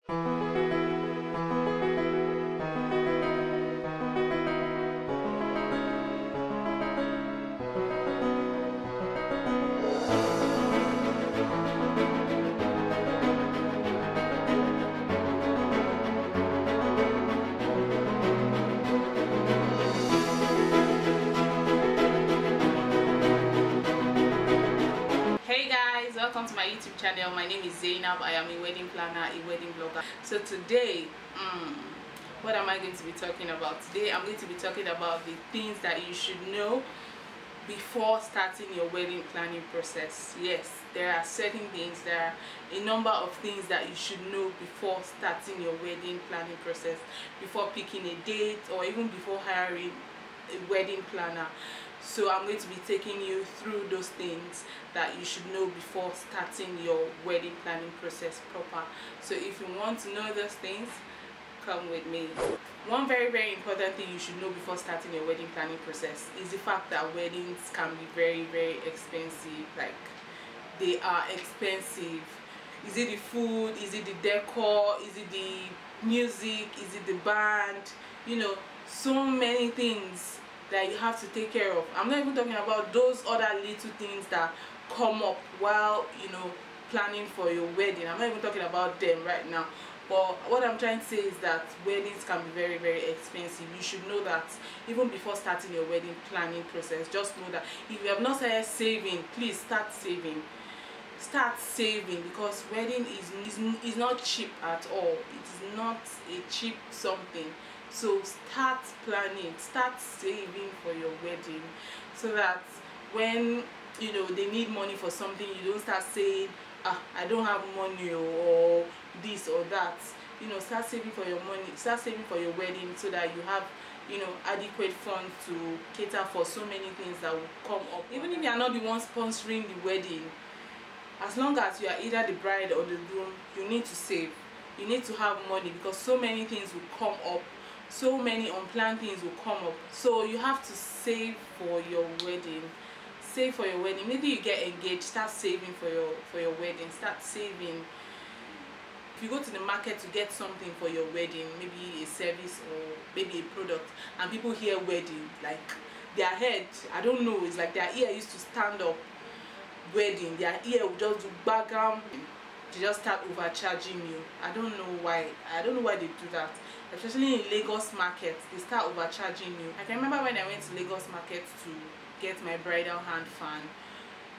Hey guys, welcome to my YouTube channel. My name is Zainab. I am a wedding planner, a wedding blogger. So today, what am I going to be talking about? Today I'm going to be talking about the things that you should know before starting your wedding planning process. Yes, there are certain things, there are a number of things that you should know before starting your wedding planning process, before picking a date or even before hiring a wedding planner. So I'm going to be taking you through those things that you should know before starting your wedding planning process proper. So if you want to know those things, come with me. One very important thing you should know before starting your wedding planning process is the fact that weddings can be very expensive. Like, they are expensive. Is it the food? Is it the decor? Is it the music? Is it the band? You know, so many things that you have to take care of. I'm not even talking about those other little things that come up while, you know, planning for your wedding. I'm not even talking about them right now. But what I'm trying to say is that weddings can be very expensive. You should know that even before starting your wedding planning process. Just know that if you have not started saving, please start saving. Start saving, because wedding is not cheap at all. It is not a cheap something. So start planning, start saving for your wedding, so that when, you know, they need money for something, you don't start saying, I don't have money, or this or that. You know, start saving for your money, start saving for your wedding, so that you have, you know, adequate funds to cater for so many things that will come up. Even if you are not the one sponsoring the wedding, as long as you are either the bride or the groom, you need to save. You need to have money, because so many things will come up. So many unplanned things will come up. So you have to save for your wedding. Save for your wedding. Maybe you get engaged, start saving for your wedding. Start saving. If you go to the market to get something for your wedding, maybe a service or maybe a product, and people hear wedding, like their head, I don't know, it's like their ear used to stand up. Wedding, their ear will just do background. They just start overcharging you. I don't know why. I don't know why they do that. Especially in Lagos market, they start overcharging you. I can remember when I went to Lagos market to get my bridal hand fan.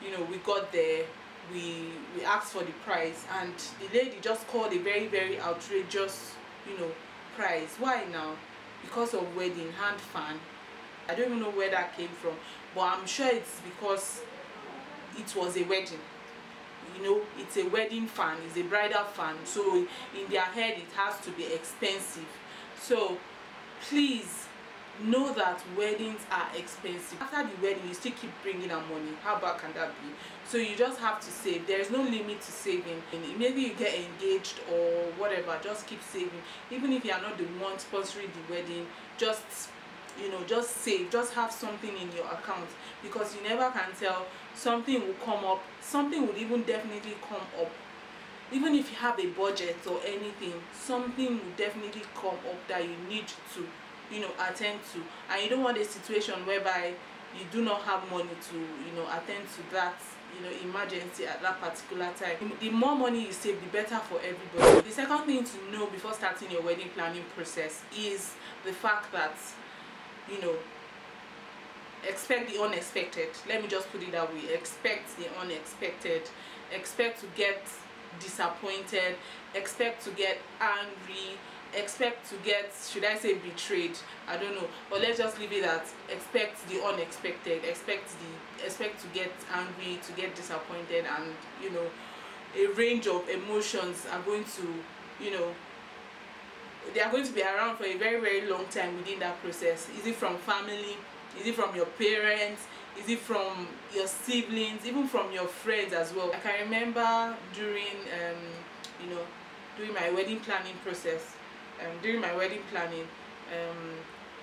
You know, we got there, we asked for the price, and the lady just called a very outrageous, you know, price. Why now? Because of wedding hand fan. I don't even know where that came from, but I'm sure it's because it was a wedding. You know, it's a wedding fan, it's a bridal fan, so in their head it has to be expensive. So please know that weddings are expensive. After the wedding, you still keep bringing out money. How bad can that be? So you just have to save. There is no limit to saving. Maybe you get engaged or whatever, just keep saving. Even if you are not the one sponsoring the wedding, just, you know, just save. Just have something in your account, because you never can tell. Something will come up. Something would even definitely come up. Even if you have a budget or anything, something will definitely come up that you need to, you know, attend to. And you don't want a situation whereby you do not have money to, you know, attend to that, you know, emergency at that particular time. The more money you save, the better for everybody. The second thing to know before starting your wedding planning process is the fact that, you know, expect the unexpected. Let me just put it that way. Expect the unexpected. Expect to get disappointed. Expect to get angry. Expect to get, should I say, betrayed? I don't know, but let's just leave it at expect the unexpected. Expect to get angry, to get disappointed, and, you know, a range of emotions are going to, you know, they are going to be around for a very long time within that process. Is it from family? Is it from your parents? Is it from your siblings? Even from your friends as well? I can remember during you know, during my wedding planning process,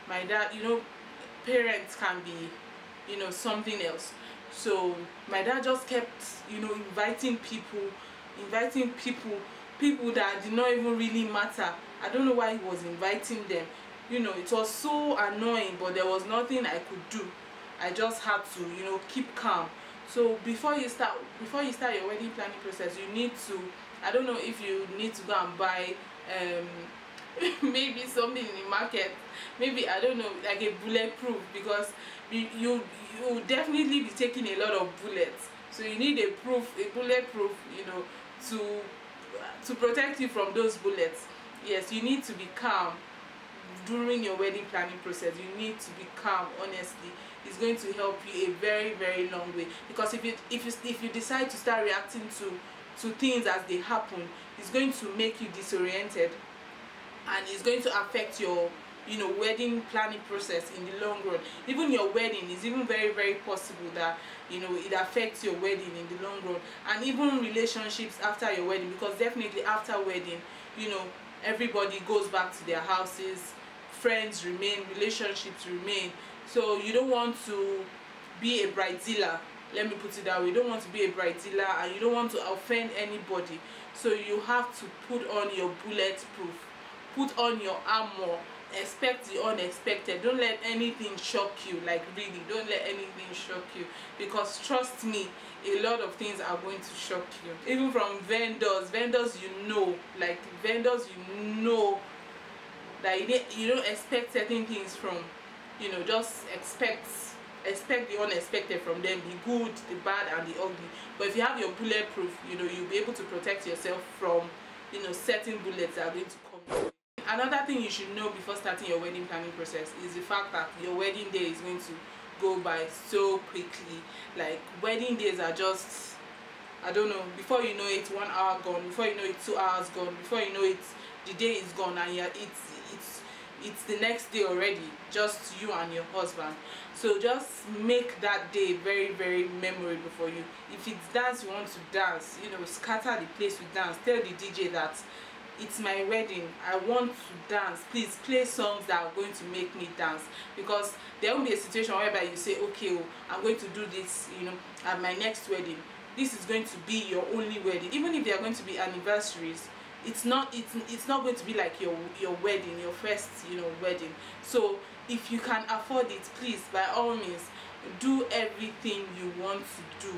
my dad, you know, parents can be, you know, something else. So my dad just kept, you know, inviting people people that did not even really matter. I don't know why he was inviting them. You know, it was so annoying, but there was nothing I could do. I just had to, you know, keep calm. So before you start your wedding planning process, you need to, I don't know if you need to go and buy maybe something in the market, maybe, I don't know, like a bulletproof, because you definitely be taking a lot of bullets. So you need a bulletproof, you know, to protect you from those bullets. Yes, you need to be calm during your wedding planning process. You need to be calm. Honestly, it's going to help you a very, very long way, because if you decide to start reacting to things as they happen, it's going to make you disoriented, and it's going to affect your, you know, wedding planning process in the long run. Even your wedding is even very, very possible that, you know, it affects your wedding in the long run, and even relationships after your wedding, because definitely after wedding, you know, everybody goes back to their houses, friends remain, relationships remain. So you don't want to be a bridezilla, let me put it that way. You don't want to be a bridezilla, and you don't want to offend anybody. So you have to put on your bulletproof, put on your armor, expect the unexpected. Don't let anything shock you. Like, really, don't let anything shock you, because trust me, a lot of things are going to shock you. Even from vendors, you know, like vendors, you know, that you don't expect certain things from, you know, just expect the unexpected from them, the good, the bad, and the ugly. But if you have your bulletproof, you know, you'll be able to protect yourself from, you know, certain bullets that are going to come. Another thing you should know before starting your wedding planning process is the fact that your wedding day is going to go by so quickly. Like, wedding days are just, I don't know, before you know it, 1 hour gone, before you know it, 2 hours gone, before you know it, the day is gone, and it's the next day already, just you and your husband. So just make that day very, very memorable for you. If it's dance you want to dance, you know, scatter the place with dance. Tell the DJ that it's my wedding, I want to dance, please play songs that are going to make me dance. Because there won't be a situation whereby you say, okay, oh, I'm going to do this, you know, at my next wedding. This is going to be your only wedding. Even if they are going to be anniversaries, it's not going to be like your wedding, your first, you know, wedding. So if you can afford it, please, by all means, do everything you want to do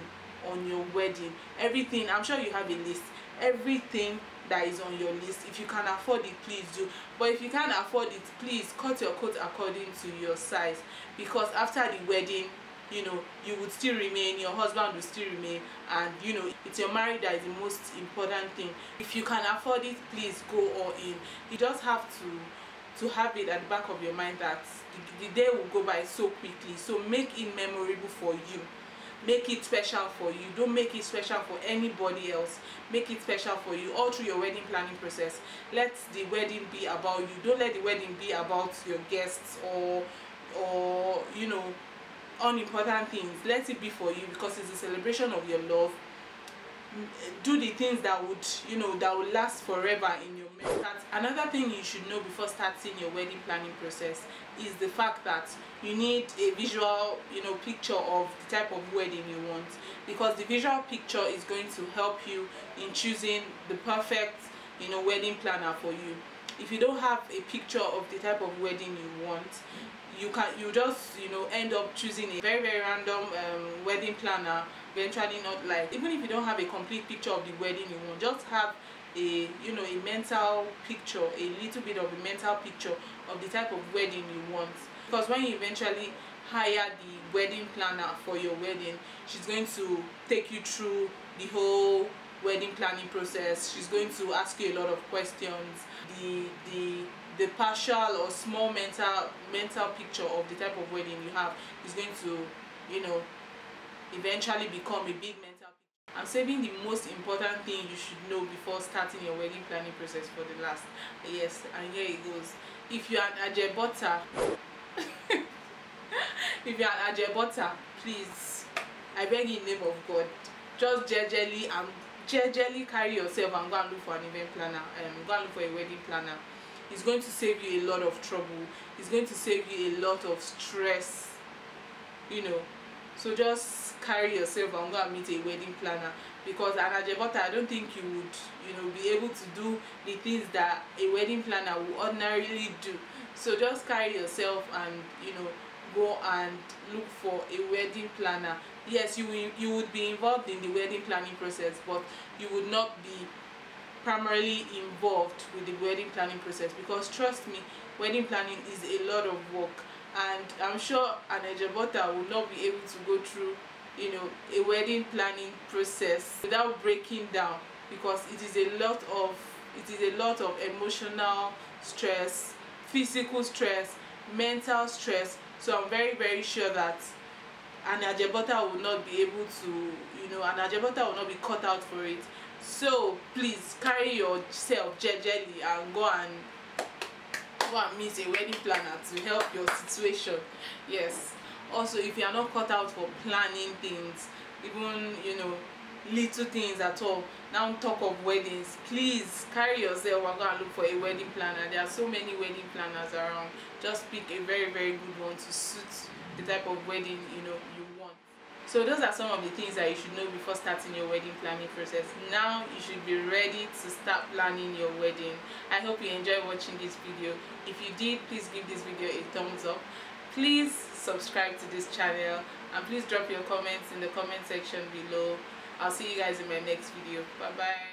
on your wedding. Everything, I'm sure you have a list, everything that is on your list. If you can afford it, please do. But if you can't afford it, please cut your coat according to your size, because after the wedding, you know, you would still remain, your husband will still remain, and you know, it's your marriage that is the most important thing. If you can afford it, please go all in. You just have to have it at the back of your mind that the day will go by so quickly. So make it memorable for you, make it special for you. Don't make it special for anybody else, make it special for you. All through your wedding planning process, let the wedding be about you. Don't let the wedding be about your guests or you know, unimportant things. Let it be for you, because it's a celebration of your love. Do the things that would, you know, that will last forever in your memory. Another thing you should know before starting your wedding planning process is the fact that you need a visual, you know, picture of the type of wedding you want, because the visual picture is going to help you in choosing the perfect, you know, wedding planner for you. If you don't have a picture of the type of wedding you want, you just, you know, end up choosing a very, very random wedding planner, eventually not like. Even if you don't have a complete picture of the wedding you want, just have a, you know, a mental picture, a little bit of a mental picture of the type of wedding you want. Because when you eventually hire the wedding planner for your wedding, she's going to take you through the whole wedding planning process. She's going to ask you a lot of questions. The partial or small mental picture of the type of wedding you have is going to, you know, eventually become a big mental picture. I'm saving the most important thing you should know before starting your wedding planning process for the last. Yes, and here it goes. If you are an ajebota if you are an ajebota, please, I beg in the name of God, just jejely carry yourself and go and look for an event planner, go and look for a wedding planner. It's going to save you a lot of trouble. It's going to save you a lot of stress, you know. So just carry yourself and go and meet a wedding planner, because an ajebota, I don't think you would be able to do the things that a wedding planner will ordinarily do. So just carry yourself and go and look for a wedding planner. Yes, you would be involved in the wedding planning process, but you would not be primarily involved with the wedding planning process, because trust me, wedding planning is a lot of work, and I'm sure an ajebota will not be able to go through a wedding planning process without breaking down, because it is a lot of emotional stress, physical stress, mental stress. So I'm very, very sure that an ajebota will not be able to, an ajebota will not be cut out for it. So please carry yourself jejely and go and meet a wedding planner to help your situation. Yes. Also, if you are not cut out for planning things, even little things at all, now talk of weddings, please carry yourself and go and look for a wedding planner. There are so many wedding planners around. Just pick a very, very good one to suit the type of wedding you want. So those are some of the things that you should know before starting your wedding planning process. Now you should be ready to start planning your wedding. I hope you enjoyed watching this video. If you did, please give this video a thumbs up. Please subscribe to this channel, and please drop your comments in the comment section below. I'll see you guys in my next video. Bye bye.